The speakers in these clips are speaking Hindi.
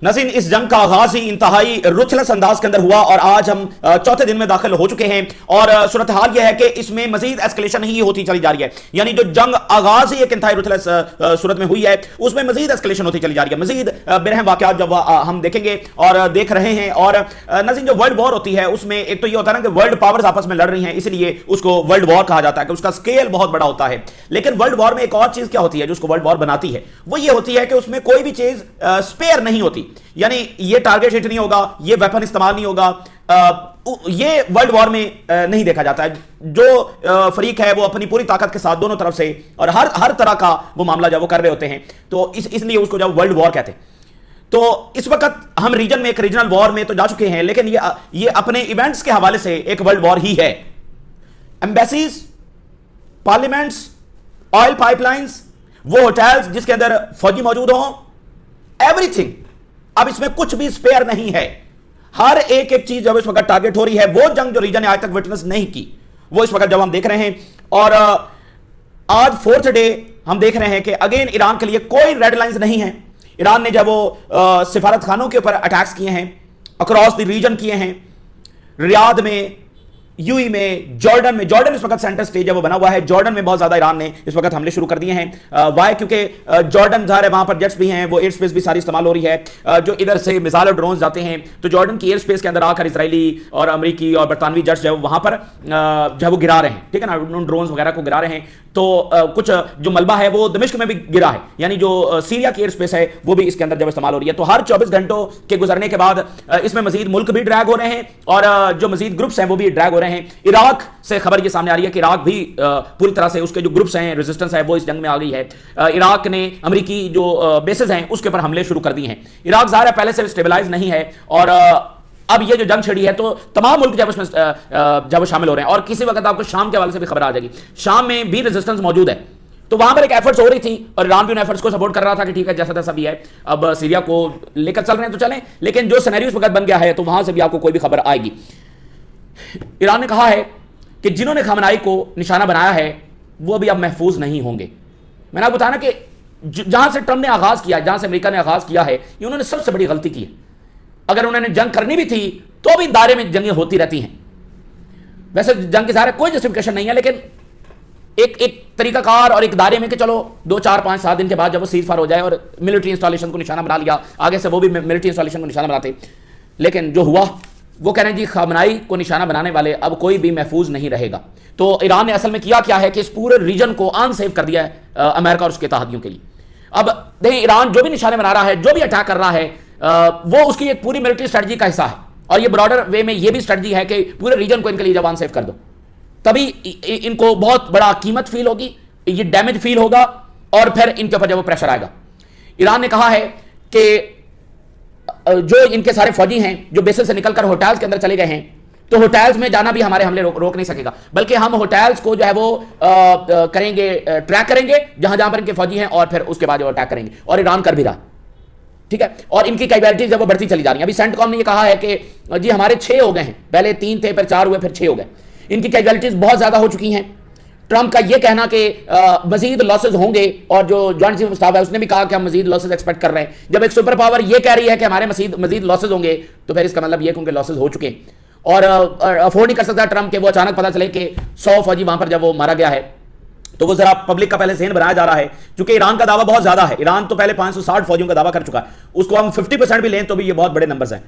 नज़ीर, इस जंग का आगाज ही इंतहाई रुथलेस अंदाज के अंदर हुआ और आज हम चौथे दिन में दाखिल हो चुके हैं और सूरत हाल यह है कि इसमें मजीद एस्केलेशन ही होती चली जा रही है। यानी जो जंग आगाज ही एक इंतहाई रुथलेस सूरत में हुई है उसमें मजीद एस्केलेशन होती चली जा रही है। मजीद बेरहम वाकयात जब हम देखेंगे और देख रहे हैं। और नज़ीर, जो वर्ल्ड वॉर होती है उसमें एक तो यह होता है ना कि वर्ल्ड पावर्स आपस में लड़ रही हैं, इसलिए उसको वर्ल्ड वॉर कहा जाता है कि उसका स्केल बहुत बड़ा होता है। लेकिन वर्ल्ड वॉर में एक और चीज क्या होती है जो उसको वर्ल्ड वॉर बनाती है, वो ये होती है कि उसमें कोई भी चीज स्पेयर नहीं होती। यानी ये टारगेट हिट नहीं होगा, ये वेपन इस्तेमाल नहीं होगा, ये वर्ल्ड वॉर में नहीं देखा जाता है। जो फरीक है वो अपनी पूरी ताकत के साथ दोनों तरफ से और हर तरह का वो मामला जब वो कर रहे होते हैं तो इसलिए उसको जब वर्ल्ड वॉर कहते हैं। तो इस वक्त हम रीजन में एक रीजनल वॉर में तो जा चुके हैं, लेकिन ये अपने इवेंट्स के हवाले से एक वर्ल्ड वॉर ही है। एम्बेसीज, पार्लियामेंट्स, ऑयल पाइपलाइंस, वो होटल्स जिसके अंदर फौजी मौजूद हों, एवरीथिंग। अब इसमें कुछ भी स्पेयर नहीं है। हर एक चीज जब इस वक्त टारगेट हो रही है, वो जंग जो रीजन ने आज तक विटनेस नहीं की वो इस वक्त जब हम देख रहे हैं। और आज फोर्थ डे हम देख रहे हैं कि अगेन ईरान के लिए कोई रेड लाइंस नहीं है। ईरान ने जब वो सिफारत खानों के ऊपर अटैक्स किए हैं, अक्रॉस द रीजन किए हैं, रियाद में, यूई में, जॉर्डन में। जॉर्डन इस वक्त सेंटर स्टेज है वो बना हुआ है। जॉर्डन में बहुत ज्यादा ईरान ने इस वक्त हमले शुरू कर दिए हैं। वाई? क्योंकि जॉर्डन ज़ाहिर है वहां पर जेट्स भी हैं, वो एयर स्पेस भी सारी इस्तेमाल हो रही है। जो इधर से मिसाइल और ड्रोन जाते हैं तो जॉर्डन की एयर स्पेस के अंदर आकर इसराइली और अमेरिकी और बरतानवी जेट्स जो है वहां पर जो है वो गिरा रहे हैं, ठीक है ना, उन ड्रोन वगैरह को गिरा रहे हैं। तो कुछ जो मलबा है वो दमिश्क में भी गिरा है, यानी जो सीरिया की एयर स्पेस है वो भी इसके अंदर जब इस्तेमाल हो रही है। तो हर 24 घंटों के गुजरने के बाद इसमें मजीद मुल्क भी ड्रैग हो रहे हैं और जो मजीद ग्रुप्स हैं वो भी ड्रैग हो रहे हैं। इराक से खबर ये सामने आ रही है कि इराक भी पूरी तरह से उसके जो ग्रुप्स हैं, रेजिस्टेंस है, वो इस जंग में आ गई है। इराक ने अमेरिकी जो बेसेस हैं उसके ऊपर हमले शुरू कर दिए हैं। इराक ज़ाहिर है पहले से स्टेबलाइज नहीं है और अब ये जो जंग छिड़ी है तो तमाम मुल्क जब उसमें जब वो शामिल हो रहे हैं। और किसी वक्त आपको शाम के हवाले से भी खबर आ जाएगी, शाम में भी रेजिस्टेंस मौजूद है। तो वहां पर एक एफर्ट्स हो रही थी और ईरान भी उन एफर्ट्स को सपोर्ट कर रहा था कि ठीक है जैसा तैसा भी है, अब सीरिया को लेकर चल रहे हैं तो चलें। लेकिन जो सिनेरियो इस वक्त बन गया है तो वहां से भी आपको कोई भी खबर आएगी। ईरान ने कहा है कि जिन्होंने खमनाई को निशाना बनाया है वो भी अब महफूज नहीं होंगे। मैंने आपको बताया ना कि जहां से ट्रंप ने आगाज किया, जहां से अमेरिका ने आगाज किया है, ये उन्होंने सबसे बड़ी गलती की है। अगर उन्होंने जंग करनी भी थी तो भी दायरे में जंगें होती रहती हैं। वैसे जंग के सारे कोई जस्टिफिकेशन नहीं है, लेकिन एक तरीकाकार और एक दायरे में कि चलो 2, 4, 5, 7 दिन के बाद जब वो सीज फायर हो जाए और मिलिट्री इंस्टॉलेशन को निशाना बना लिया, आगे से वो भी मिलिट्री इंस्टॉलेशन को निशाना बनाते। लेकिन जो हुआ वो कह रहे हैं जी खमनाई को निशाना बनाने वाले अब कोई भी महफूज नहीं रहेगा। तो ईरान ने असल में किया क्या है कि इस पूरे रीजन को अनसेफ कर दिया है अमेरिका और उसके तहदियों के लिए। अब देखें, ईरान जो भी निशाने बना रहा है, जो भी अटैक कर रहा है, वो उसकी एक पूरी मिलिट्री स्ट्रेटजी का हिस्सा है। और ये ब्रॉडर वे में ये भी स्ट्रेटजी है कि पूरे रीजन को इनके लिए जब अनसेफ कर दो तभी इनको बहुत बड़ा कीमत फील होगी, ये डैमेज फील होगा और फिर इनके ऊपर जब वो प्रेशर आएगा। ईरान ने कहा है कि जो इनके सारे फौजी हैं जो बेसिस से निकलकर होटल्स के अंदर चले गए हैं तो होटल्स में जाना भी हमारे हमले रोक नहीं सकेगा, बल्कि हम होटल्स को जो है वो करेंगे, ट्रैक करेंगे जहां जहां पर इनके फौजी हैं और फिर उसके बाद जो अटैक करेंगे। और ईरान कर भी रहा, ठीक है। और इनकी कैपेबिलिटीज जब वो बढ़ती चली जा रही है। अभी सेंटकॉम ने ये कहा है कि जी हमारे 6 हो गए हैं, पहले 3 थे, फिर 4 हुए, फिर 6 हो गए। इनकी कैपेबिलिटीज बहुत ज्यादा हो चुकी हैं। ट्रंप का ये कहना कि मजीद लॉसेज होंगे और जो जॉइंट चीफ ऑफ स्टाफ है उसने भी कहा कि हम मजीद लॉसेज एक्सपेक्ट कर रहे हैं। जब एक सुपर पावर ये कह रही है कि हमारे मजीद लॉसेज होंगे तो फिर इसका मतलब ये कि उनके लॉसेज हो चुके हैं और अफोर्ड नहीं कर सकता ट्रंप के वो अचानक पता चले कि 100 फौजी वहां पर जब वो मारा गया है। तो वो जरा पब्लिक का पहले ज़हन बनाया जा रहा है, क्योंकि ईरान का दावा बहुत ज्यादा है। ईरान तो पहले 560 फौजियों का दावा कर चुका है, उसको हम 50% भी लें तो भी ये बहुत बड़े नंबर्स हैं,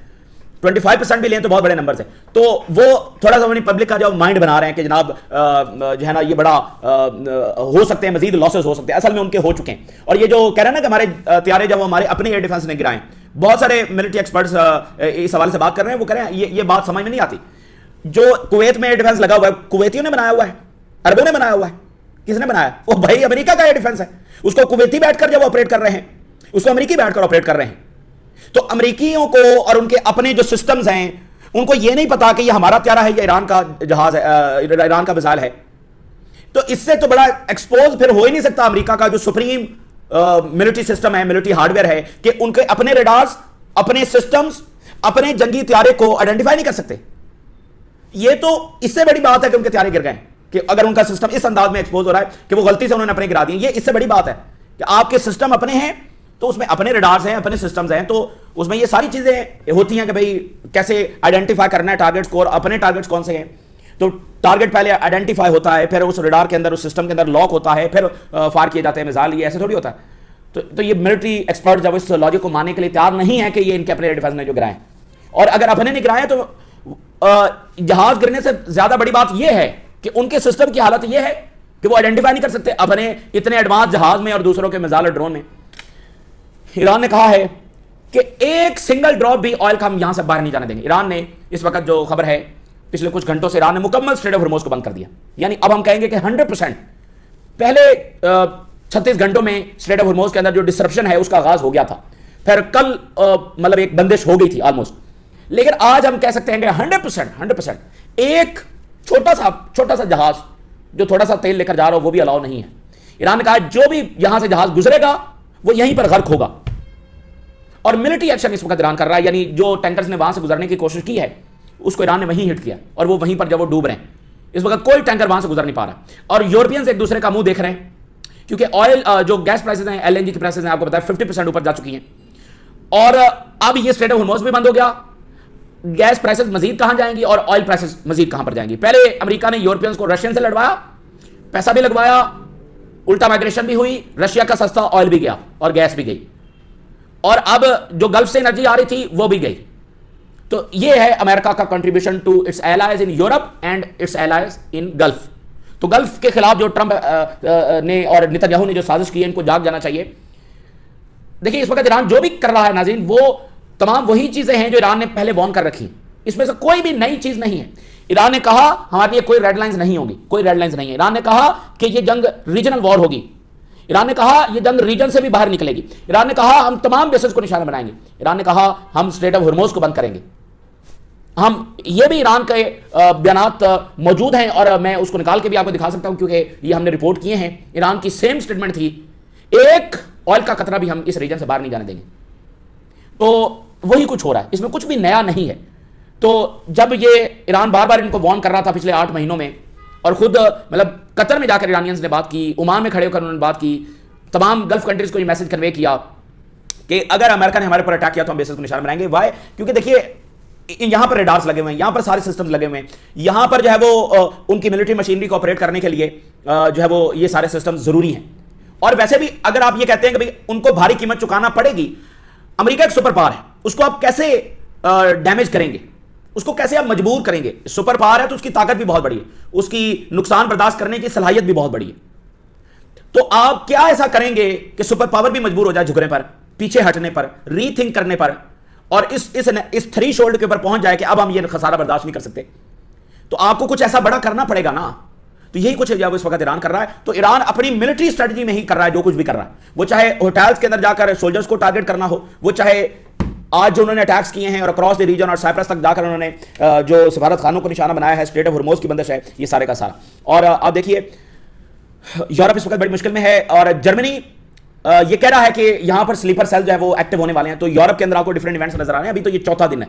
25% भी लें तो बहुत बड़े नंबर्स हैं। तो वो थोड़ा सा अपनी पब्लिक का जो माइंड बना रहे हैं कि जनाब जो है ना ये बड़ा हो सकते हैं, मजीद लॉसेस हो सकते हैं। असल में उनके हो चुके हैं। और ये जो कह रहे हैं ना कि हमारे त्यारे जब हमारे अपने एयर डिफेंस ने गिराएं, बहुत सारे मिलिट्री एक्सपर्ट्स इस हवाले से बात कर रहे हैं। वो कह रहे हैं ये बात समझ में नहीं आती। जो कुवैत में एयर डिफेंस लगा हुआ है, कुवैतियों ने बनाया हुआ है, अरबों ने बनाया हुआ है। किसने बनाया? वो भाई अमेरिका का एयर डिफेंस है। उसको कुवैती बैठकर जब ऑपरेट कर रहे हैं, उसको अमेरिकी बैठकर ऑपरेट कर रहे हैं। तो अमेरिकियों को और उनके अपने जो सिस्टम्स हैं उनको ये नहीं पता कि ये हमारा त्यारा है या ईरान का जहाज है, ईरान का मिसाइल है। तो इससे तो बड़ा एक्सपोज फिर हो ही नहीं सकता अमेरिका का जो सुप्रीम मिलिट्री सिस्टम है, मिलिट्री हार्डवेयर है, कि उनके अपने रेडार्स, अपने सिस्टम्स, अपने जंगी त्यारे को आइडेंटिफाई नहीं कर सकते। ये तो इससे बड़ी बात है कि उनके त्यारे गिर गए, कि अगर उनका सिस्टम इस अंदाज में एक्सपोज हो रहा है कि वो गलती से उन्होंने अपने गिरा दिए। ये इससे बड़ी बात है कि आपके सिस्टम अपने हैं तो उसमें अपने रडार्स हैं, अपने सिस्टम्स हैं, तो उसमें ये सारी चीजें होती हैं कि भाई कैसे आइडेंटिफाई करना है टारगेट्स को और अपने टारगेट्स कौन से हैं। तो टारगेट पहले आइडेंटिफाई होता है, फिर उस रडार के अंदर, उस सिस्टम के अंदर लॉक होता है, फिर फायर किए जाते हैं मिसाइल। ये ऐसे थोड़ी होता है। तो ये मिलिट्री एक्सपर्ट जब इस लॉजिक को मानने के लिए तैयार नहीं है कि ये इनके अपने डिफेंस ने जो गिराए, और अगर अपने नहीं गिराए तो जहाज गिरने से ज्यादा बड़ी बात यह है कि उनके सिस्टम की हालत यह है कि वो आइडेंटिफाई नहीं कर सकते अपने इतने एडवांस जहाज में और दूसरों के मिसाइल और ड्रोन में। ईरान ने कहा है कि एक सिंगल ड्रॉप भी ऑयल का हम यहां से बाहर नहीं जाने देंगे। ईरान ने इस वक्त जो खबर है, पिछले कुछ घंटों से ईरान ने मुकम्मल स्ट्रेट ऑफ हॉर्मुज़ को बंद कर दिया। यानी अब हम कहेंगे कि 100%। पहले 36 घंटों में स्ट्रेट ऑफ हॉर्मुज़ के अंदर जो डिसरप्शन है उसका आगाज हो गया था, फिर कल मतलब एक बंदिश हो गई थी ऑलमोस्ट। लेकिन आज हम कह सकते हैं कि 100% एक छोटा सा जहाज जो थोड़ा सा तेल लेकर जा रहा हो वो भी अलाउ नहीं है। ईरान ने कहा जो भी यहां से जहाज गुजरेगा वो यहीं पर गर्क होगा। और मिलिट्री एक्शन इस वक्त ईरान कर रहा है, यानी जो टैंकर्स ने वहां से गुजरने की कोशिश की है उसको ईरान ने वहीं हिट किया, और वो वहीं पर जब वो डूब रहे हैं इस वक्त कोई टैंकर वहां से गुजर नहीं पा रहा। और यूरोपियंस एक दूसरे का मुंह देख रहे हैं, क्योंकि ऑयल जो गैस प्राइसेस हैं, एलएनजी की प्राइसेस हैं, आपको पता है 50% ऊपर जा चुकी हैं। और अब ये स्ट्रेट ऑफ हॉर्मुज़ भी बंद हो गया, गैस प्राइसेस मजीद कहां जाएंगी और ऑयल प्राइसेस मजीद कहां पर जाएंगी। पहले अमेरिका ने यूरोपियंस को रशियन से लड़वाया, पैसा भी लगवाया, उल्टा माइग्रेशन भी हुई, रशिया का सस्ता ऑयल भी गया और गैस भी गई, और अब जो गल्फ से एनर्जी आ रही थी वो भी गई। तो ये है अमेरिका का contribution to its allies in Europe and its allies in Gulf. तो गल्फ के खिलाफ जो ट्रंप ने और नेतन्याहू ने जो साजिश की है, इनको जाग जाना चाहिए। देखिए इस वक्त ईरान जो भी कर रहा है नाज़रीन, वो तमाम वही चीजें हैं जो ईरान ने पहले वॉर्न कर रखी। इसमें से कोई भी नई चीज नहीं है। ईरान ने कहा हमारे लिए कोई रेड लाइंस नहीं होगी, कोई रेड लाइंस नहीं है। ईरान ने कहा कि ये जंग रीजनल वॉर होगी। ईरान ने कहा यह जंग रीजन से भी बाहर निकलेगी। ईरान ने कहा हम तमाम बेसिस को निशाना बनाएंगे। ईरान ने कहा हम स्ट्रेट ऑफ हॉर्मुज़ को बंद करेंगे। हम ये भी ईरान के बयानात मौजूद हैं और मैं उसको निकाल के भी आपको दिखा सकता हूं, क्योंकि ये हमने रिपोर्ट किए हैं। ईरान की सेम स्टेटमेंट थी, एक ऑयल का कतरा भी हम इस रीजन से बाहर नहीं जाने देंगे। तो वही कुछ हो रहा है, इसमें कुछ भी नया नहीं है। तो जब ये ईरान बार बार इनको वार्न कर रहा था पिछले 8 महीनों में, और खुद मतलब कतर में जाकर ईरानियंस ने बात की, ओमान में खड़े होकर उन्होंने बात की, तमाम गल्फ कंट्रीज को ये मैसेज कन्वे किया कि अगर अमेरिका ने हमारे पर अटैक किया तो हम बेसिस को निशाना बनाएंगे। वाई? क्योंकि देखिए यहां पर रेडार्स लगे हुए हैं, यहां पर सारे सिस्टम्स लगे हुए हैं, यहां पर जो है वो उनकी मिलिट्री मशीनरी को ऑपरेट करने के लिए जो है वो ये सारे सिस्टम जरूरी हैं। और वैसे भी अगर आप ये कहते हैं कि भाई उनको भारी कीमत चुकाना पड़ेगी, अमेरिका एक सुपर पावर है, उसको आप कैसे डैमेज करेंगे, उसको कैसे आप मजबूर करेंगे? सुपर पावर है तो उसकी ताकत भी बहुत बड़ी है, उसकी नुकसान बर्दाश्त करने की सलाहियत भी बहुत बड़ी है। तो आप क्या ऐसा करेंगे कि सुपर पावर भी मजबूर हो जाए झुकने पर, पीछे हटने पर, रीथिंक करने पर, और इस थ्रेशोल्ड के ऊपर पहुंच जाए कि अब हम ये खसारा बर्दाश्त नहीं कर सकते? तो आपको कुछ ऐसा बड़ा करना पड़ेगा ना। तो यही कुछ है जब इस वक्त ईरान कर रहा है। तो ईरान अपनी मिलिट्री स्ट्रेटजी में ही कर रहा है जो कुछ भी कर रहा है, वो चाहे होटल्स के अंदर जाकर सोल्जर्स को टारगेट करना हो, वो चाहे आज जो उन्होंने अटैक्स किए हैं और अक्रॉस द रीजन और साइप्रस तक जाकर उन्होंने जो सफारत खानों को निशाना बनाया है, स्ट्रेट ऑफ हॉर्मुज़ की बंदिश है, ये सारे का सारा। और आप देखिए यूरोप इस वक्त बड़ी मुश्किल में है, और जर्मनी ये कह रहा है कि यहां पर स्लीपर सेल जो है वो एक्टिव होने वाले हैं। तो यूरोप के अंदर आपको डिफरेंट इवेंट्स नजर आ रहे हैं। अभी तो ये चौथा दिन है,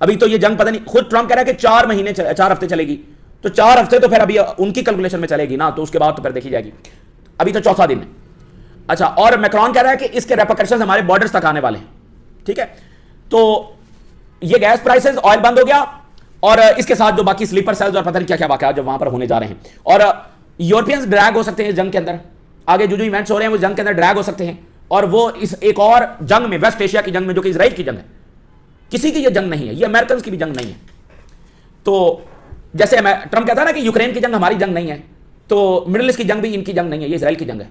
अभी तो ये जंग पता नहीं, खुद ट्रंप कह रहा है कि 4 हफ्ते चलेगी। तो 4 हफ्ते तो फिर अभी उनकी कैलकुलेशन में चलेगी ना, तो उसके बाद तो फिर देखी जाएगी। अभी तो चौथा दिन है। अच्छा, और मैक्रोन कह रहा है कि इसके रेपरकशंस हमारे बॉर्डर्स तक आने वाले हैं। ठीक है, तो ये गैस प्राइसेस, ऑयल बंद हो गया, और इसके साथ जो बाकी स्लीपर सेल्स और पता नहीं क्या क्या वाकया जो वहां पर होने जा रहे हैं। और यूरोपियंस ड्रैग हो सकते हैं इस जंग के अंदर, आगे जो इवेंट्स हो रहे हैं वो जंग के अंदर ड्रैग हो सकते हैं। और वो इस एक और जंग में, वेस्ट एशिया की जंग में, जो कि इजराइल की जंग है, किसी की ये जंग नहीं है, ये अमेरिकन की भी जंग नहीं है। तो जैसे ट्रंप कहता है ना कि यूक्रेन की जंग हमारी जंग नहीं है, तो मिडिल ईस्ट की जंग भी इनकी जंग नहीं है, ये इजराइल की जंग है।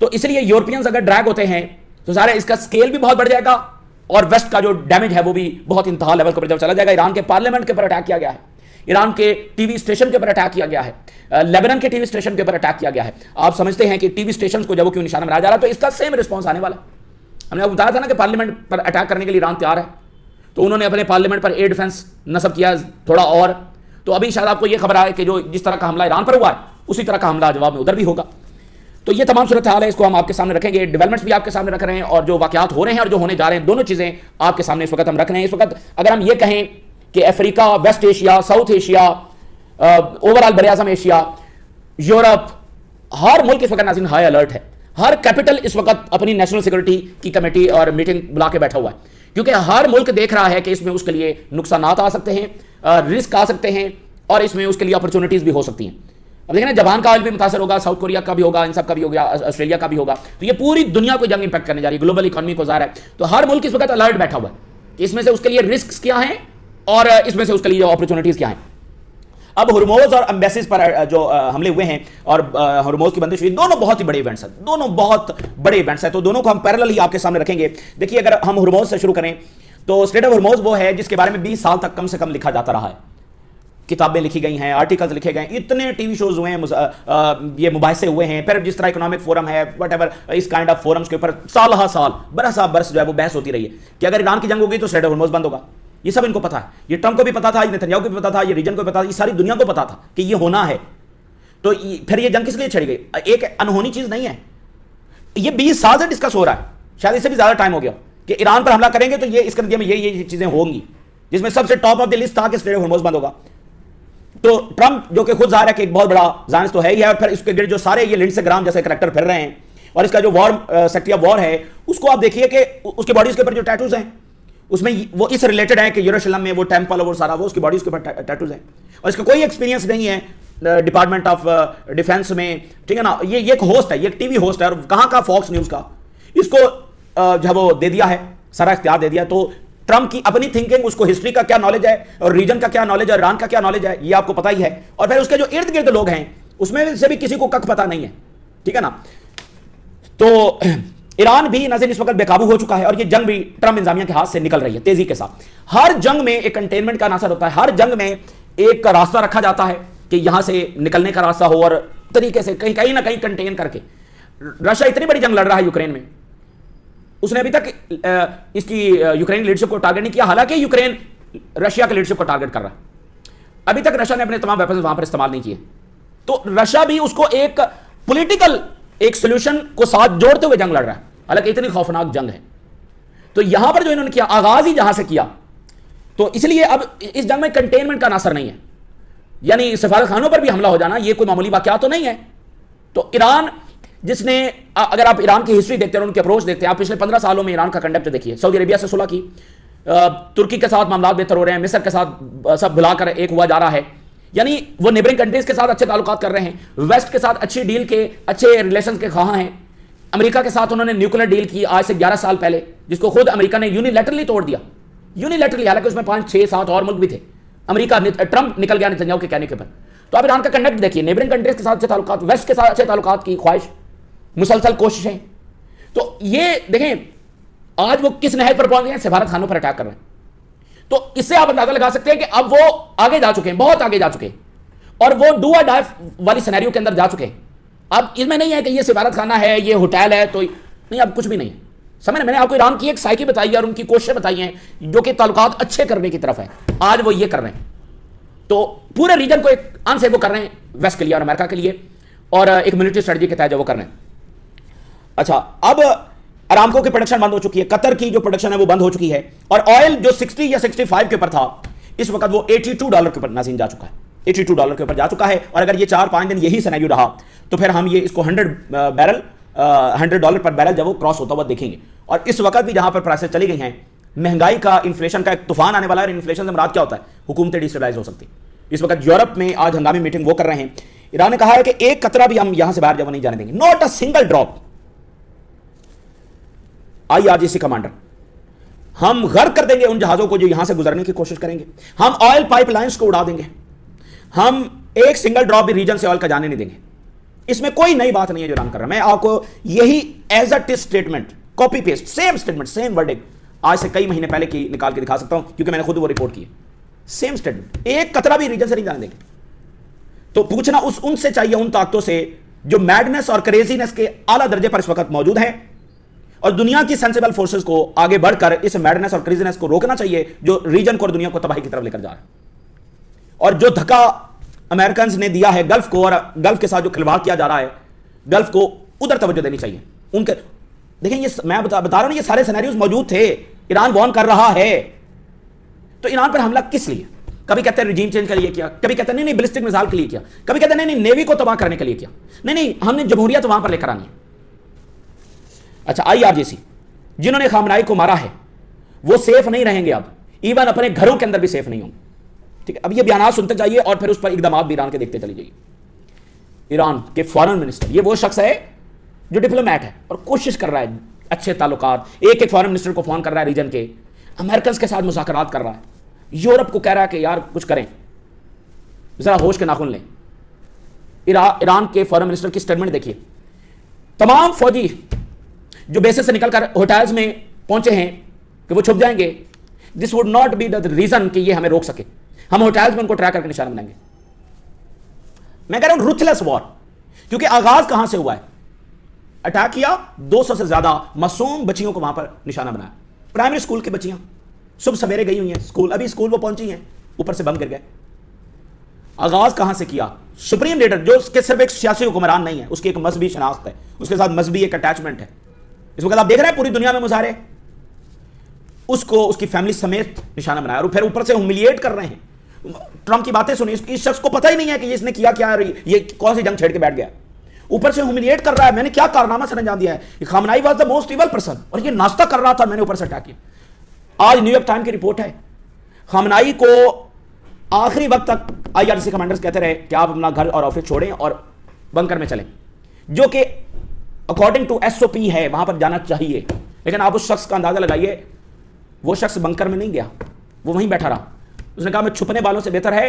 तो इसलिए यूरोपियंस अगर ड्रैग होते हैं तो सारे इसका स्केल भी बहुत बढ़ जाएगा, और वेस्ट का जो डैमेज है वो भी बहुत इंतहा लेवल पर चला जाएगा। ईरान के पार्लियामेंट के ऊपर अटैक किया गया है, ईरान के टीवी स्टेशन के ऊपर अटैक किया गया है, लेबनान के टीवी स्टेशन के ऊपर अटैक किया गया है। आप समझते हैं कि टीवी स्टेशन को जब वो क्यों निशाना बनाया जा रहा है, तो इसका सेम रिस्पॉन्स आने वाला। हमने आपको बताया था ना कि पार्लियामेंट पर अटैक करने के लिए ईरान तैयार है, तो उन्होंने अपने पार्लियामेंट पर एयर डिफेंस नस्ब किया थोड़ा। और तो अभी शायद आपको यह खबर आए कि जो जिस तरह का हमला ईरान पर हुआ है उसी तरह का हमला जवाब में उधर भी होगा। तो ये तमाम सूरत हाल है, इसको हम आपके सामने रखेंगे, डेवलपमेंट्स भी आपके सामने रख रहे हैं, और जो वाकयात हो रहे हैं और जो होने जा रहे हैं, दोनों चीजें आपके सामने इस वक्त हम रख रहे हैं। इस वक्त अगर हम ये कहें कि Africa, West Asia, South Asia, overall बरआज़म एशिया, यूरोप, हर मुल्क इस वक्त नाज़रीन हाई अलर्ट है। हर कैपिटल इस वक्त अपनी नेशनल सिक्योरिटी की कमेटी और मीटिंग बुला के बैठा हुआ है, क्योंकि हर मुल्क देख रहा है कि इसमें उसके लिए नुकसान आ सकते हैं, रिस्क आ सकते हैं, और इसमें उसके लिए अपॉर्चुनिटीज भी हो सकती हैं। अब देखिए ना, जापान का ऑयल भी मुतासर होगा, साउथ कोरिया का भी होगा, इन सब का भी होगा, ऑस्ट्रेलिया का भी होगा। तो ये पूरी दुनिया को जंग इंपैक्ट करने जा रही है, ग्लोबल इकोनॉमी को ज़ाहिर है। तो हर मुल्क इस वक्त अलर्ट बैठा हुआ है कि इसमें से उसके लिए रिस्क क्या हैं और इसमें से उसके लिए अपॉर्चुनिटीज क्या हैं। अब हुर्मुज़ और एम्बेसीज पर जो हमले हुए हैं और हुर्मुज़ की बंदिश हुई, दोनों बहुत ही बड़े इवेंट्स हैं, दोनों बहुत बड़े इवेंट्स हैं। तो दोनों को हम पैरेलल ही आपके सामने रखेंगे। देखिए, अगर हम हुर्मुज़ से शुरू करें तो स्ट्रेट ऑफ हुर्मुज़ वो है जिसके बारे में 20 साल तक कम से कम लिखा जाता रहा है, किताबें लिखी गई हैं, आर्टिकल्स लिखे गए, इतने टीवी शोज हुए हैं, ये मुबाहिसे हुए हैं। फिर जिस तरह इकोनॉमिक फोरम है, व्हाटएवर, इस काइंड ऑफ फोरम्स के ऊपर साल हा साल, बरस जो है वो बहस होती रही है कि अगर ईरान की जंग होगी तो स्ट्रेट ऑफ हुर्मुज़ बंद होगा। ये सब इनको पता है, ये ट्रंप को भी पता था, ये नेतन्याहू को भी पता था, ये रीजन को भी पता था, ये सारी दुनिया को पता था कि ये होना है। तो फिर ये जंग किस लिए छिड़ गई? एक अनहोनी चीज नहीं है, ये 20 साल से डिस्कस हो रहा है, शायद इससे भी ज्यादा टाइम हो गया कि ईरान पर हमला करेंगे तो ये इसके नतीजे में ये चीजें होंगी, जिसमें सबसे टॉप ऑफ द लिस्ट था कि स्ट्रेट ऑफ हुर्मुज़ बंद होगा। तो ट्रंप जो कि खुद जाहिर है कि एक बहुत बड़ा जानिस तो है ही है, और फिर इसके गिर्द जो सारे ये लिंडसे ग्राहम जैसे करैक्टर फिर रहे हैं, और इसका जो वॉर सेक्रेटरी ऑफ वॉर है, उसको आप देखिए कि उसकी बॉडीज के ऊपर जो टैटूज हैं उसमें वो इस रिलेटेड है कि यरूशलेम में वो टेंपल और वो सारा वो उसकी बॉडीज के ऊपर टैटूज हैं, और इसका कोई एक्सपीरियंस नहीं है डिपार्टमेंट ऑफ डिफेंस में, ठीक है ना। ये एक होस्ट है, ये एक टीवी होस्ट है, और कहाँ का फॉक्स न्यूज का, इसको जो वो दे दिया है, सारा इख्तियार दे दिया। तो ट्रंप की अपनी थिंकिंग, उसको हिस्ट्री का क्या नॉलेज है और रीजन का क्या नॉलेज है, ईरान का क्या नॉलेज है, ये आपको पता ही है। और फिर उसके जो इर्द गिर्द लोग हैं उसमें से भी किसी को कख पता नहीं है, ठीक है ना। तो ईरान भी नाज़रीन इस वक्त बेकाबू हो चुका है, और ये जंग भी ट्रंप इंतजामिया के हाथ से निकल रही है तेजी के साथ। हर जंग में एक कंटेनमेंट का असर होता है, हर जंग में एक रास्ता रखा जाता है कि यहां से निकलने का रास्ता हो, और तरीके से कहीं ना कहीं कंटेन करके। रशिया इतनी बड़ी जंग लड़ रहा है यूक्रेन में, उसने अभी तक इसकी यूक्रेन लीडरशिप को टारगेट नहीं किया, हालांकि यूक्रेन रशिया के लीडरशिप को टारगेट कर रहा है। अभी तक रशिया ने अपने तमाम वेपन्स वहां पर इस्तेमाल नहीं किए, तो रशिया भी उसको एक पॉलिटिकल एक सोल्यूशन को साथ जोड़ते हुए जंग लड़ रहा है, हालांकि इतनी खौफनाक जंग है। तो यहां पर जो इन्होंने किया, आगाज ही जहां से किया, तो इसलिए अब इस जंग में कंटेनमेंट का असर नहीं है, यानी सफारत खानों पर भी हमला हो जाना ये कोई मामूली वाकया तो नहीं है। तो ईरान जिसने, अगर आप ईरान की हिस्ट्री देखते हैं, उनके अप्रोच देखते हैं, आप पिछले 15 सालों में ईरान का कंडक्ट देखिए। सऊदी अरेबिया से सुलह की, तुर्की के साथ मामला बेहतर हो रहे हैं, मिस्र के साथ सब भुलाकर एक हुआ जा रहा है, यानी वो नेबरिंग कंट्रीज के साथ अच्छे ताल्लुकात कर रहे हैं, वेस्ट के साथ अच्छी डील के, अच्छे रिलेशन के ख्वाह हैं। अमेरिका के साथ उन्होंने न्यूक्लियर डील की आज से 11 साल पहले, जिसको खुद अमेरिका ने यूनिलैटरली तोड़ दिया, यूनिलैटरली, हालांकि उसमें 5, 6, 7 और मुल्क भी थे। अमेरिका, ट्रंप निकल गया नेतन्याहू के कहने के ऊपर। तो अब ईरान का कंडक्ट देखिए, नेबरिंग कंट्रीज के साथ अच्छे ताल्लुकात, वेस्ट के साथ अच्छे ताल्लुकात की ख्वाहिश, मुसलसल कोशिशें। तो ये देखें आज वो किस नहज पर पहुंच गए हैं, सफारत खानों पर अटैक कर रहे हैं। तो इससे आप अंदाजा लगा सकते हैं कि अब वो आगे जा चुके हैं, बहुत आगे जा चुके हैं, और वो डू और डाई वाली सिनेरियो के अंदर जा चुके हैं। अब इसमें नहीं है कि ये सफारत खाना है, ये होटल है, तो नहीं, अब कुछ भी नहीं है। समझ, मैंने आपको ईरान की एक साइकी बताई है और उनकी कोशिशें बताई हैं जो कि ताल्लुकात अच्छे करने की तरफ है। आज वो ये कर रहे हैं, तो पूरे रीजन को एक अनसेफ वो कर रहे हैं वेस्ट के लिए और अमेरिका के लिए, और एक मिलिट्री स्ट्रेटजी के तहत जो वो कर रहे हैं। अच्छा, अब अरामको की प्रोडक्शन बंद हो चुकी है, कतर की जो प्रोडक्शन है वो बंद हो चुकी है, और ऑयल जो 60 या 65 के ऊपर था, इस वक्त वो $82 के ऊपर नाज़रीन जा चुका है, $82 के ऊपर जा चुका है। और अगर ये 4-5 दिन यही सिनेरियो रहा तो फिर हम ये इसको $100 पर बैरल जब वो क्रॉस होता हुआ देखेंगे। और इस वक्त भी जहां पर प्राइसेस चली गई हैं, महंगाई का, इन्फ्लेशन का एक तूफान आने वाला है। इन्फ्लेशन से मुराद क्या होता है? हुकूमतें डिस्टेबलाइज हो सकती। इस वक्त यूरोप में आज हंगामी मीटिंग वो कर रहे हैं। ईरान ने कहा है कि एक कतरा भी हम यहां से बाहर जब नहीं जाने देंगे, not a single drop. IRGC commander, हम गर्क कर देंगे उन जहाजों को जो यहां से गुजरने की कोशिश करेंगे, हम ऑयल पाइपलाइंस को उड़ा देंगे, हम एक सिंगल ड्रॉप भी रीजन से ऑयल का जाने नहीं देंगे। इसमें कोई नई बात नहीं है जो ईरान कर रहा है। मैं आपको यही as a test statement, copy paste, same statement, same wording आज से कई महीने पहले की निकाल के दिखा सकता हूं, क्योंकि मैंने खुद वो रिपोर्ट की है। सेम स्टेटमेंट, एक कतरा भी रीजन से नहीं जाने देंगे। तो पूछना उनसे चाहिए, उन ताकतों से जो मैडनेस और क्रेजीनेस के आला दर्जे पर इस वक्त मौजूद है, और दुनिया की सेंसिबल फोर्सेस को आगे बढ़कर इस मैडनेस और क्रेजीनेस को रोकना चाहिए जो रीजन को और दुनिया को तबाही की तरफ लेकर जा रहा है। और जो धक्का अमेरिकन ने दिया है गल्फ को, और गल्फ के साथ जो खिलवाड़ किया जा रहा है, गल्फ को उधर तवज्जो देनी चाहिए उनके। देखें, ये मैं बता रहा हूं, ये सारे सिनेरियोज मौजूद थे। ईरान वॉर्न कर रहा है, तो ईरान पर हमला किस लिए? कभी कहते हैं रिजीम चेंज के लिए किया, कभी कहते हैं नहीं बैलिस्टिक मिसाइल के लिए किया, कभी कहते हैं नहीं नेवी को तबाह करने के लिए किया। नहीं, हमने जमहूरियत वहां पर लेकर आनी है। अच्छा, IRGC जिन्होंने खामनाई को मारा है, वो सेफ नहीं रहेंगे अब, इवन अपने घरों के अंदर भी सेफ नहीं होंगे। ठीक है, अब ये बयान सुनते जाइए और फिर उस पर इकदाम भी ईरान के देखते चले जाइए। ईरान के फॉरेन मिनिस्टर, ये वो शख्स है जो डिप्लोमैट है और कोशिश कर रहा है अच्छे ताल्लुकात, एक एक फॉरेन मिनिस्टर को फोन कर रहा है रीजन के, अमेरिकन के साथ मुज़ाकरात कर रहा है, यूरोप को कह रहा है कि यार कुछ करें, जरा होश के नाखून लें। ईरान के फॉरेन मिनिस्टर की स्टेटमेंट देखिए, तमाम फौजी जो बेसिस से निकलकर होटल्स में पहुंचे हैं कि वो छुप जाएंगे, this would not be the reason कि ये हमें रोक सके, हम होटल्स में उनको ट्रैक करके निशाना बनाएंगे। मैं कह रहा हूं रूथलेस वॉर, क्योंकि आगाज कहां से हुआ है, अटैक किया, 200 से ज्यादा मासूम बच्चियों को वहां पर निशाना बनाया, प्राइमरी स्कूल की बच्चियां सुबह सवेरे गई हुई हैं स्कूल, अभी स्कूल वो पहुंची हैं, ऊपर से बम गिर गए। आगाज कहां से किया, सुप्रीम लीडर जो उसके सिर्फ एक सियासी हुक्मरान नहीं है, उसकी एक मजहबी शनाख्त है, उसके साथ मजहबी एक अटैचमेंट है। इस वक्त आप देख रहे हैं पूरी दुनिया में मुजाहरे, उसको उसकी फैमिली समेत निशाना बनाया और फिर ऊपर से ह्यूमिलिएट कर रहे हैं। ट्रंप की बातें सुनिए, इस शख्स को पता ही नहीं है कि इसने किया क्या, ये कौन सी जंग छेड़ के बैठ गया, ऊपर से ह्यूमिलिएट कर रहा है, मैंने क्या कारनामा सर अंजाम दिया है, खामनाई was the most evil person, और ये नाश्ता कर रहा था, मैंने ऊपर से अटैक किया। आज न्यूयॉर्क टाइम की रिपोर्ट है, खामनाई को आखिरी वक्त तक IRGC कमांडर्स कहते रहे कि आप अपना घर और ऑफिस छोड़ें और बंकर में चलें, जो कि अकॉर्डिंग टू SOP है, वहां पर जाना चाहिए। लेकिन आप उस शख्स का अंदाजा लगाइए, वो शख्स बंकर में नहीं गया, वो वहीं बैठा रहा। उसने कहा मैं छुपने वालों से बेहतर है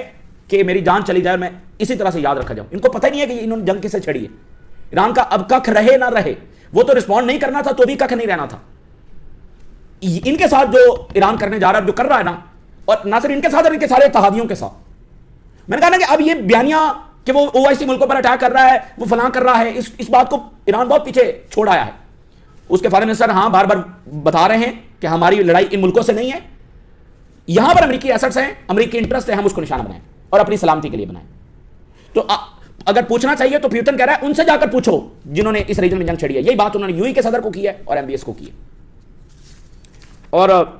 कि मेरी जान चली जाए, मैं इसी तरह से याद रखा जाऊं। इनको पता ही नहीं है कि इन्होंने जंग किससे छेड़ी है। ईरान का अब कख रहे ना रहे, वो तो रिस्पॉन्ड नहीं करना था तो भी कख नहीं रहना था। इनके साथ जो ईरान करने जा रहा है, जो कर रहा है ना, और ना सिर्फ इनके साथ और इनके सारे इत्तेहादियों के साथ। मैंने कहा ना कि अब ये बयानिया कि वो OIC मुल्कों पर अटैक कर रहा है, वो फलां कर रहा है, इस बात को ईरान बहुत पीछे छोड़ आया है। उसके फॉरेन मिनिस्टर हाँ बार बार बता रहे हैं कि हमारी लड़ाई इन मुल्कों से नहीं है, यहां पर अमेरिकी एसेट्स हैं, अमेरिकी इंटरेस्ट है, हम उसको निशाना बनाएं और अपनी सलामती के लिए बनाएं। तो अगर पूछना चाहिए तो प्यूटन कह रहा है उनसे जाकर पूछो जिन्होंने इस रीजन में जंग छेड़ी है। यही बात उन्होंने UAE के सदर को की है और MBS को की है। और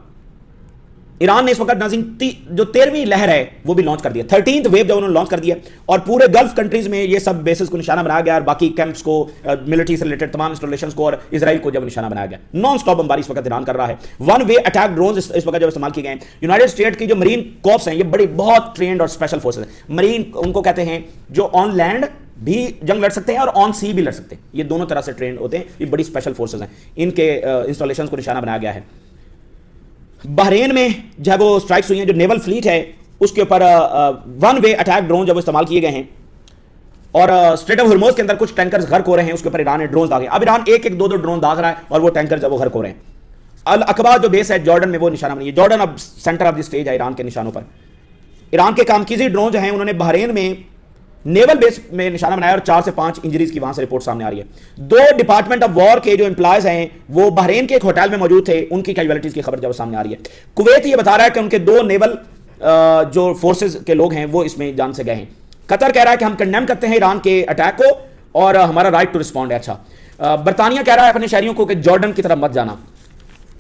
ईरान ने इस वक्त नाज़रीन जो 13वीं लहर है वो भी लॉन्च कर दिया, 13th वेव जब उन्होंने लॉन्च कर दिया, और पूरे गल्फ कंट्रीज में ये सब बेसिस को निशाना बनाया गया और बाकी कैंप्स को, मिलिट्री से रिलेटेड तमाम इंस्टॉलेशंस को और इसराइल को जब निशाना बनाया गया। नॉन स्टॉप बमबारी इस वक्त ईरान कर रहा है। वन वे अटैक ड्रोन इस वक्त जब इस्तेमाल किए गए हैं। यूनाइटेड स्टेट की जो मरीन कॉर्प्स हैं, ये बड़ी बहुत ट्रेंड और स्पेशल फोर्सेज है। मरीन उनको कहते हैं जो ऑन लैंड भी जंग लड़ सकते हैं और ऑन सी भी लड़ सकते हैं, ये दोनों तरह से ट्रेंड होते हैं। ये बड़ी स्पेशल फोर्सेज हैं, इनके इंस्टॉलेशन को निशाना बनाया गया है। बहरेन में जब वो स्ट्राइक्स हुई हैं, जो नेवल फ्लीट है उसके ऊपर वन वे अटैक ड्रोन जब इस्तेमाल किए गए हैं, और स्ट्रेट ऑफ हॉर्मुज़ के अंदर कुछ टैंकर्स गर्क हो रहे हैं, उसके ऊपर ईरान ने ड्रोन दागे। अब ईरान एक एक दो ड्रोन दाग रहा है और वो टैंकर जब वो गर्क हो रहे हैं। अल अकबा जो बेस है जॉर्डन में, वो निशाना बनी है। जॉर्डन अब सेंटर ऑफ द स्टेज है ईरान के निशानों पर। ईरान के कामकीजी ड्रोन जो हैं उन्होंने बहरेन में नेवल बेस में निशाना बनाया और 4 से 5 इंजरीज की वहां से रिपोर्ट सामने आ रही है। 2 डिपार्टमेंट ऑफ वॉर के जो एम्प्लॉयज हैं वो बहरेन के एक होटल में मौजूद थे, उनकी कैजुअलिटीज की खबर जब सामने आ रही है। कुवैत ये बता रहा है कि उनके 2 नेवल जो फोर्सेज के लोग हैं वो इसमें जान से गए हैं। कतर कह रहा है कि हम कंडेम करते हैं ईरान के अटैक को और हमारा राइट टू रिस्पॉन्ड है। अच्छा, बरतानिया कह रहा है अपने शहरियों को कि जॉर्डन की तरफ मत जाना।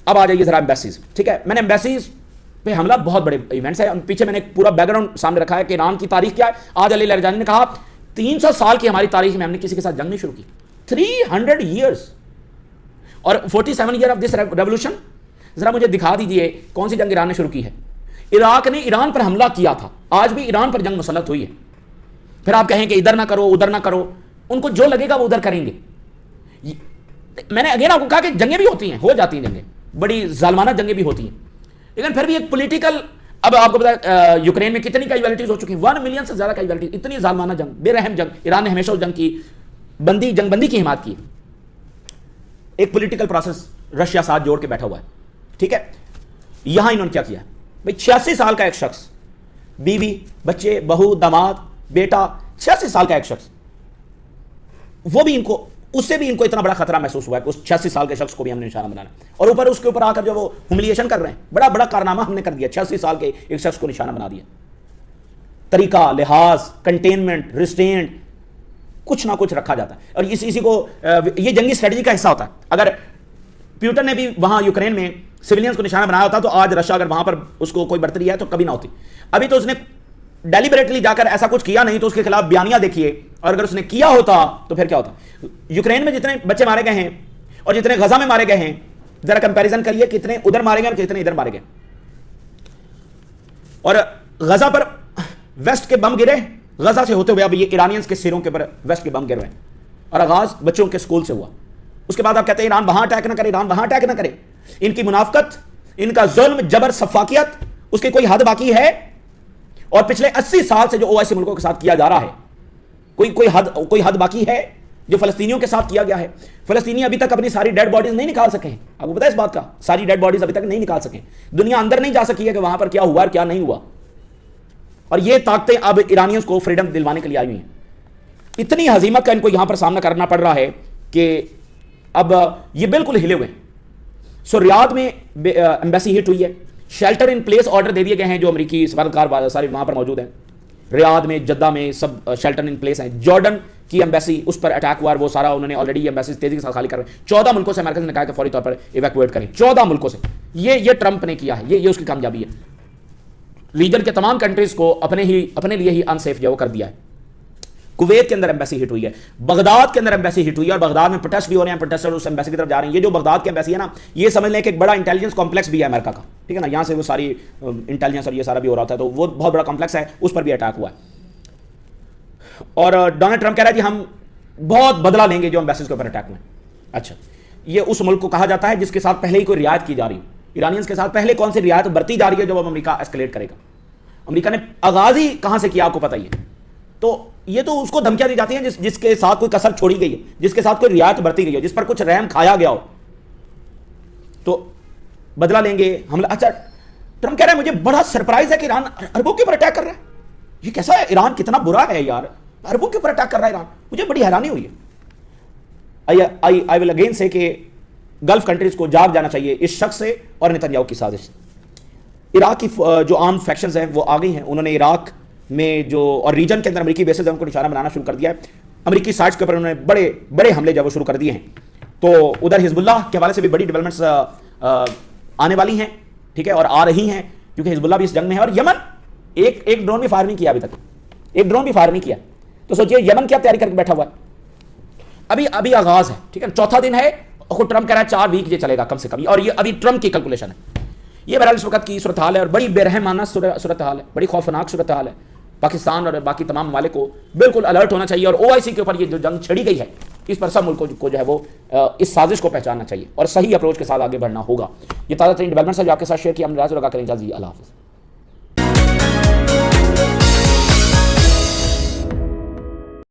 अब आ जाइए जरा एम्बेसीज। ठीक है, मैंने एम्बेसीज पे हमला बहुत बड़े इवेंट्स है, पीछे मैंने पूरा बैकग्राउंड सामने रखा है कि ईरान की तारीख क्या है। आज अली लरजानी ने कहा 300 साल की हमारी तारीख में हमने किसी के साथ जंग नहीं शुरू की, 300 ईयर्स, और 47 ईयर ऑफ दिस रेवोल्यूशन। जरा मुझे दिखा दीजिए कौन सी जंग ईरान ने शुरू की है। इराक ने ईरान पर हमला किया था, आज भी ईरान पर जंग मुसल्लत हुई है। फिर आप कहें कि इधर ना करो उधर ना करो, उनको जो लगेगा वो उधर करेंगे। मैंने अगेन आपको कहा कि जंगें भी होती हैं, हो जाती हैं जंगें, बड़ी जालमाना जंगें भी होती हैं, लेकिन फिर भी एक पॉलिटिकल। अब आपको पता यूक्रेन में कितनी कैजुअलिटीज हो चुकी हैं, 1 मिलियन से ज्यादा कैजुअलिटीज, इतनी जालमाना जंग, बेरहम जंग। ईरान ने हमेशा उस जंग की जंगबंदी की हिमायत की। एक पॉलिटिकल प्रोसेस रशिया साथ जोड़ के बैठा हुआ है। ठीक है, यहां इन्होंने क्या किया भाई, 86 साल का एक शख्स, बीवी बच्चे बहू दामाद बेटा, 86 साल का एक शख्स, वो भी इनको, उससे भी इनको इतना बड़ा खतरा महसूस हुआ है कि उस 86 साल के शख्स को भी हमने निशाना बनाना, और ऊपर उसके ऊपर आकर जो वो ह्यूमिलिएशन कर रहे हैं, बड़ा बड़ा कारनामा हमने कर दिया, 86 साल के एक शख्स को निशाना बना दिया। तरीका, लिहाज, कंटेनमेंट, रिस्ट्रेंट, कुछ ना कुछ रखा जाता है, और इसी को ये जंगी स्ट्रेटजी का हिस्सा होता है। अगर प्यूटन ने भी वहां यूक्रेन में सिविलियंस को निशाना बनाया होता तो आज रशिया अगर वहां पर उसको कोई बर्तरी है तो कभी ना होती। अभी तो उसने डेलिबरेटली जाकर ऐसा कुछ किया नहीं, तो उसके खिलाफ बयानियां देखिए, और अगर उसने किया होता तो फिर क्या होता। यूक्रेन में जितने बच्चे मारे गए हैं और जितने गजा में मारे गए हैं, जरा कंपैरिजन करिए, कितने उधर मारे गए और कितने इधर मारे गए। और गजा पर वेस्ट के बम गिरे, गजा से होते हुए अब ये ईरानियंस के सिरों के ऊपर वेस्ट के बम गिर रहे हैं, और आगाज बच्चों के स्कूल से हुआ। उसके बाद आप कहते हैं ईरान वहां अटैक ना करे, ईरान वहां अटैक ना करे। इनकी मुनाफकत, इनका जुल्म, जबर, सफाकियत, उसकी कोई हद बाकी है? और पिछले 80 साल से जो ओआईसी मुल्कों के साथ किया जा रहा है, कोई हद बाकी है जो फलस्तीनियों के साथ किया गया है? फलस्तीनी अभी तक अपनी सारी डेड बॉडीज नहीं निकाल सके हैं, आपको पता है इस बात का? सारी डेड बॉडीज अभी तक नहीं निकाल सके, दुनिया अंदर नहीं जा सकी है कि वहां पर क्या हुआ और क्या नहीं हुआ। और ये ताकतें अब ईरानियंस को फ्रीडम दिलवाने के लिए आई हुई हैं। इतनी हजीमत का इनको यहां पर सामना करना पड़ रहा है कि अब ये बिल्कुल हिले हुए हैं। सो रियाद में एम्बेसी हिट हुई है, शेल्टर इन प्लेस ऑर्डर दे दिए गए हैं जो अमेरिकी सफारतकार सारे वहां पर मौजूद हैं। रियाद में, जद्दा में सब शेल्टर इन प्लेस हैं। जॉर्डन की एम्बेसी, उस पर अटैक हुआ, वो सारा उन्होंने ऑलरेडी एम्बेसी तेजी के साथ खाली कर रहे हैं। 14 मुल्कों से अमेरिका ने कहा कि फौरी तौर पर इवैक्यूएट करें, 14 मुल्कों से। ये ट्रंप ने किया है, ये उसकी कामयाबी है। रीजन के तमाम कंट्रीज को अपने लिए ही अनसेफ जो कर दिया है। कुवैत के अंदर एम्बेसी हिट हुई है, बगदाद के अंदर एम्बेसी हिट हुई है, और बगदाद में प्रोटेस्ट भी हो रहे हैं, प्रोटेस्टर उस एम्बेसी की तरफ जा रहे हैं। ये जो बगदाद की एम्बेसी है ना, ये समझ लें कि एक बड़ा इंटेलिजेंस कॉम्प्लेक्स भी है अमेरिका का, ठीक है ना, यहाँ से वो सारी इंटेलिजेंस और ये सारा भी हो रहा था, तो वो बहुत बड़ा कॉम्प्लेक्स है, उस पर भी अटैक हुआ है। और डोनाल्ड ट्रंप कह रहा है कि हम बहुत बदला लेंगे जो एम्बेसीज के ऊपर अटैक हुए। अच्छा, ये उस मुल्क को कहा जाता है जिसके साथ पहले ही कोई रियायत की जा रही हो। ईरानियंस के साथ पहले कौन सी रियायत बरती जा रही है जब अब अमेरिका एस्केलेट करेगा? अमेरिका ने आगाज ही कहां से किया आपको पता ही है। तो ये तो उसको धमकियां दी जाती हैं जिसके साथ कोई कसर छोड़ी गई है, जिसके साथ कोई रियायत बरती गई है, जिस पर कुछ रहम खाया गया हो, तो बदला लेंगे हमला। अच्छा, ट्रंप कह रहा है मुझे बड़ा सरप्राइज है कि ईरान अरबों के ऊपर अटैक कर रहा है। ये कैसा है? ईरान कितना बुरा है यार, अरबों के ऊपर अटैक कर रहा है ईरान। मुझे बड़ी हैरानी हुई है। आई विल अगेन से कि गल्फ कंट्रीज को जाग जाना चाहिए इस शख्स से और नेतन्याहू की साजिश। इराक की जो आर्म फैक्शंस हैं वो आ गई हैं, उन्होंने इराक में जो और रीजन के अंदर अमेरिकी बेसेस हैं उनको निशाना बनाना शुरू कर दिया है। अमेरिकी साइट्स के ऊपर उन्होंने बड़े बड़े हमले जब वो शुरू कर दिए हैं। तो उधर हिजबुल्लाह के हवाले से भी बड़ी डेवलपमेंट्स आने वाली हैं, ठीक है, और आ रही हैं, क्योंकि हिजबुल्लाह भी इस जंग में है। और यमन एक ड्रोन भी फायर नहीं किया अभी तक, एक ड्रोन भी फायर नहीं किया। तो सोचिए यमन क्या तैयारी करके बैठा हुआ है। अभी आगाज है, ठीक है, चौथा दिन है, और ट्रंप कह रहा है 4 वीक ये चलेगा कम से कम, और ये अभी ट्रंप की कैलकुलेशन है। ये बहरहाल इस वक्त की सूरत हाल है, और बड़ी बेरहमाना सूरत हाल है, बड़ी खौफनाक सूरत हाल है। पाकिस्तान और बाकी तमाम ममालिक को बिल्कुल अलर्ट होना चाहिए, और ओआईसी के ऊपर ये जो जंग छिड़ी गई है, इस पर सब मुल्कों को जो है वो इस साजिश को पहचानना चाहिए और सही अप्रोच के साथ आगे बढ़ना होगा। ये ताज़ा तरीन डेवलपमेंट्स है जो आपके साथ शेयर किया। हम राज लगा करें, अल्लाह हाफ़िज़।